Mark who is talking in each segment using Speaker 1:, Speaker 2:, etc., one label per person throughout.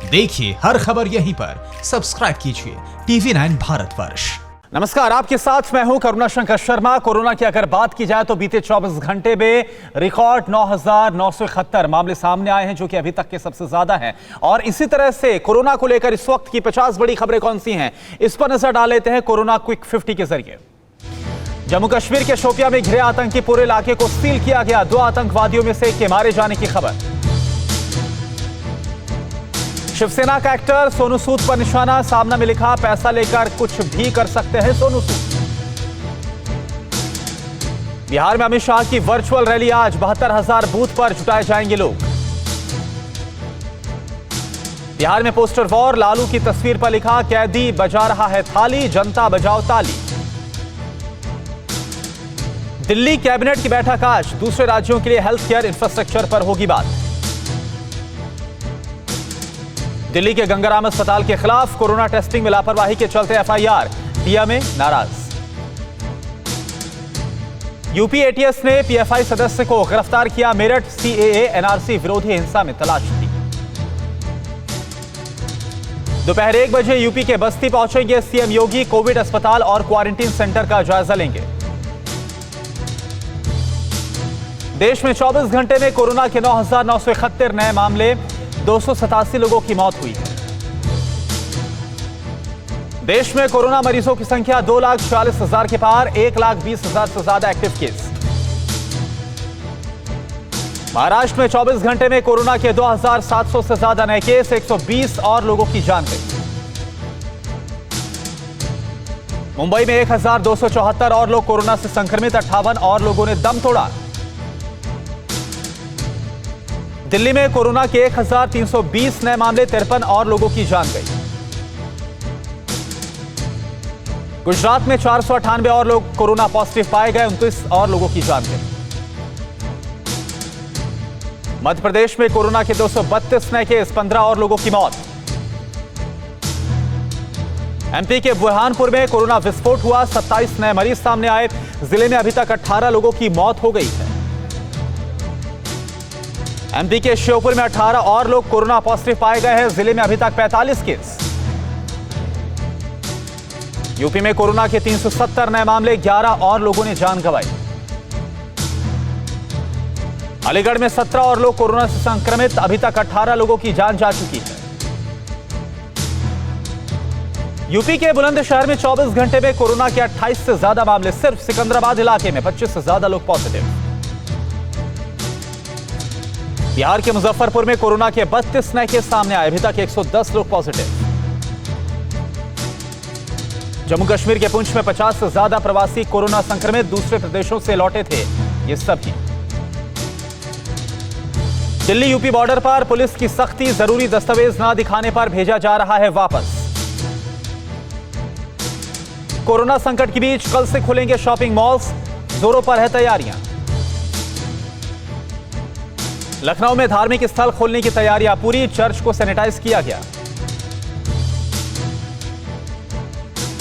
Speaker 1: देखिए हर खबर यहीं पर, सब्सक्राइब कीजिए TV9 भारतवर्ष।
Speaker 2: नमस्कार, आपके साथ मैं हूं करुणा शंकर शर्मा। कोरोना की अगर बात की जाए तो बीते 24 घंटे में रिकॉर्ड 9,971 मामले सामने आए हैं, जो कि अभी तक के सबसे ज्यादा हैं। और इसी तरह से कोरोना को लेकर इस वक्त की 50 बड़ी खबरें कौन सी हैं, इस पर नजर डाल लेते हैं कोरोना क्विक 50 के जरिए। जम्मू कश्मीर के शोपियां में घिरे आतंकी पूरे इलाके को सील किया गया। 2 आतंकवादियों में से एक के मारे जाने की खबर। शिवसेना का एक्टर सोनू सूद पर निशाना, सामना में लिखा पैसा लेकर कुछ भी कर सकते हैं सोनू सूद। बिहार में अमित शाह की वर्चुअल रैली आज, 72,000 बूथ पर जुटाए जाएंगे लोग। बिहार में पोस्टर वॉर, लालू की तस्वीर पर लिखा कैदी बजा रहा है थाली, जनता बजाओ ताली। दिल्ली कैबिनेट की बैठक आज, दूसरे राज्यों के लिए हेल्थ केयर इंफ्रास्ट्रक्चर पर होगी बात। दिल्ली के गंगाराम अस्पताल के खिलाफ कोरोना टेस्टिंग में लापरवाही के चलते FIR, डीएमए नाराज। यूपी ATS ने PFI सदस्य को गिरफ्तार किया। मेरठ CAA NRC विरोधी हिंसा में तलाश थी। दोपहर 1 बजे यूपी के बस्ती पहुंचेंगे CM योगी, कोविड अस्पताल और क्वारंटीन सेंटर का जायजा लेंगे। देश में 24 घंटे में कोरोना के 9,971 नए मामले, 287 लोगों की मौत हुई है। देश में कोरोना मरीजों की संख्या 2,46,000 के पार, 1,20,000 से ज्यादा एक्टिव केस। महाराष्ट्र में 24 घंटे में कोरोना के 2,700 से ज्यादा नए केस, 120 और लोगों की जान गई। मुंबई में 1,274 और लोग कोरोना से संक्रमित, 58 और लोगों ने दम तोड़ा। दिल्ली में कोरोना के 1,320 नए मामले, 53 और लोगों की जान गई। गुजरात में 498 और लोग कोरोना पॉजिटिव पाए गए, 29 और लोगों की जान गई। मध्य प्रदेश में कोरोना के 232 नए केस, 15 और लोगों की मौत। MP के बुरहानपुर में कोरोना विस्फोट हुआ, 27 नए मरीज सामने आए। जिले में अभी तक 18 लोगों की मौत हो गई है। MP के श्योपुर में 18 और लोग कोरोना पॉजिटिव पाए गए हैं। जिले में अभी तक 45 केस। यूपी में कोरोना के 370 नए मामले, 11 और लोगों ने जान गंवाई। अलीगढ़ में 17 और लोग कोरोना से संक्रमित, अभी तक 18 लोगों की जान जा चुकी है। यूपी के बुलंदशहर में 24 घंटे में कोरोना के 28 से ज्यादा मामले, सिर्फ सिकंदराबाद इलाके में 25 से ज्यादा लोग पॉजिटिव। बिहार के मुजफ्फरपुर में कोरोना के 32 नए केस सामने आए, अभी तक 110 लोग पॉजिटिव। जम्मू कश्मीर के पुंछ में 50 से ज्यादा प्रवासी कोरोना संक्रमित, दूसरे प्रदेशों से लौटे थे ये सभी। दिल्ली यूपी बॉर्डर पर पुलिस की सख्ती, जरूरी दस्तावेज न दिखाने पर भेजा जा रहा है वापस। कोरोना संकट के बीच कल से खुलेंगे शॉपिंग मॉल्स, जोरों पर है तैयारियां। लखनऊ में धार्मिक स्थल खोलने की तैयारियां पूरी, चर्च को सैनिटाइज किया गया।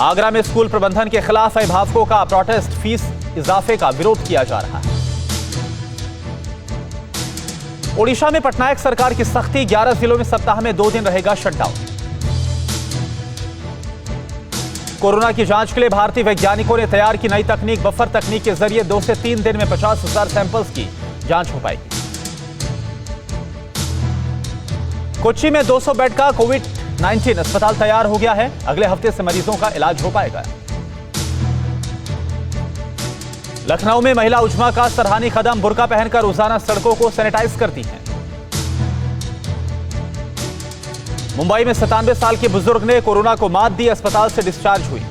Speaker 2: आगरा में स्कूल प्रबंधन के खिलाफ अभिभावकों का प्रोटेस्ट, फीस इजाफे का विरोध किया जा रहा है। ओडिशा में पटनायक सरकार की सख्ती, 11 जिलों में सप्ताह में 2 दिन रहेगा शटडाउन। कोरोना की जांच के लिए भारतीय वैज्ञानिकों ने तैयार की नई तकनीक, बफर तकनीक के जरिए 2 से 3 दिन में 50,000 सैंपल्स की जांच हो पाएगी। कोच्चि में 200 बेड का कोविड-19 अस्पताल तैयार हो गया है, अगले हफ्ते से मरीजों का इलाज हो पाएगा। लखनऊ में महिला उज्मा का सराहनीय कदम, बुर्का पहनकर रोजाना सड़कों को सैनिटाइज करती हैं। मुंबई में 97 साल के बुजुर्ग ने कोरोना को मात दी, अस्पताल से डिस्चार्ज हुई।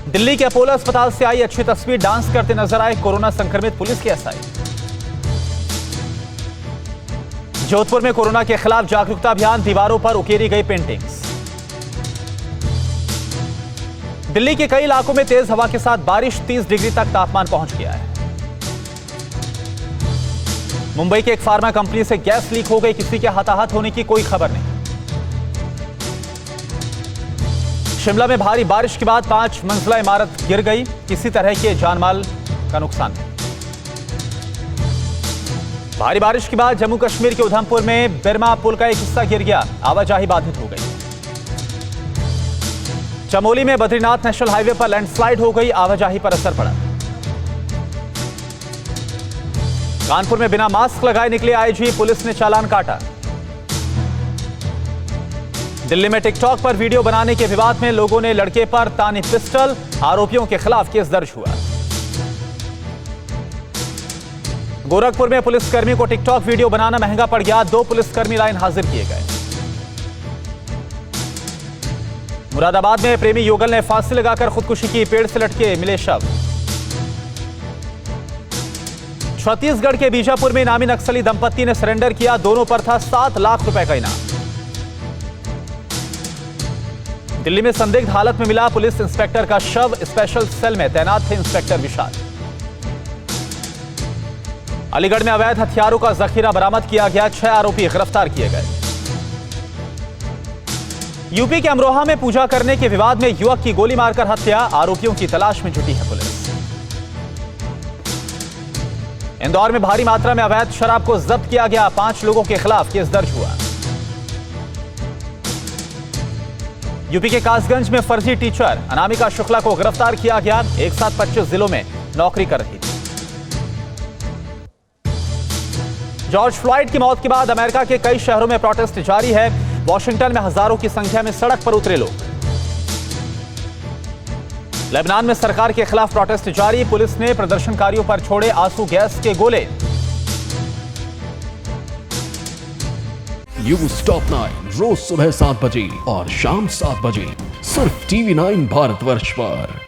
Speaker 2: दिल्ली के अपोलो अस्पताल से आई अच्छी तस्वीर, डांस करते नजर आए कोरोना संक्रमित पुलिस के SI। जोधपुर में कोरोना के खिलाफ जागरूकता अभियान, दीवारों पर उकेरी गई पेंटिंग्स। दिल्ली के कई इलाकों में तेज हवा के साथ बारिश, 30 डिग्री तक तापमान पहुंच गया है। मुंबई के एक फार्मा कंपनी से गैस लीक हो गई, किसी के हताहत होने की कोई खबर नहीं। शिमला में भारी बारिश के बाद 5 मंजिला इमारत गिर गई, किसी तरह के जानमाल का नुकसान नहीं। भारी बारिश के बाद जम्मू कश्मीर के उधमपुर में बिरमा पुल का एक हिस्सा गिर गया, आवाजाही बाधित हो गई। चमोली में बद्रीनाथ नेशनल हाईवे पर लैंडस्लाइड हो गई, आवाजाही पर असर पड़ा। कानपुर में बिना मास्क लगाए निकले आईजी, पुलिस ने चालान काटा। दिल्ली में टिकटॉक पर वीडियो बनाने के विवाद में लोगों ने लड़के पर तानी पिस्टल, आरोपियों के खिलाफ केस दर्ज हुआ। गोरखपुर में पुलिसकर्मी को टिकटॉक वीडियो बनाना महंगा पड़ गया, 2 पुलिसकर्मी लाइन हाजिर किए गए। मुरादाबाद में प्रेमी युगल ने फांसी लगाकर खुदकुशी की, पेड़ से लटके मिले शव। छत्तीसगढ़ के बीजापुर में इनामी नक्सली दंपत्ति ने सरेंडर किया, दोनों पर था 7 लाख रुपए का इनाम। दिल्ली में संदिग्ध हालत में मिला पुलिस इंस्पेक्टर का शव, स्पेशल सेल में तैनात थे इंस्पेक्टर विशाल। अलीगढ़ में अवैध हथियारों का जखीरा बरामद किया गया, 6 आरोपी गिरफ्तार किए गए। यूपी के अमरोहा में पूजा करने के विवाद में युवक की गोली मारकर हत्या, आरोपियों की तलाश में जुटी है पुलिस। इंदौर में भारी मात्रा में अवैध शराब को जब्त किया गया, 5 लोगों के खिलाफ केस दर्ज हुआ। यूपी के कासगंज में फर्जी टीचर अनामिका शुक्ला को गिरफ्तार किया गया, एक साथ 25 जिलों में नौकरी कर रही थी। जॉर्ज फ्लॉयड की मौत के बाद अमेरिका के कई शहरों में प्रोटेस्ट जारी है, वॉशिंगटन में हजारों की संख्या में सड़क पर उतरे लोग। लेबनान में सरकार के खिलाफ प्रोटेस्ट जारी, पुलिस ने प्रदर्शनकारियों पर छोड़े आंसू गैस के गोले।
Speaker 3: न्यूज़ टॉप 9 रोज सुबह 7 बजे और शाम 7 बजे सिर्फ TV9 भारतवर्ष पर।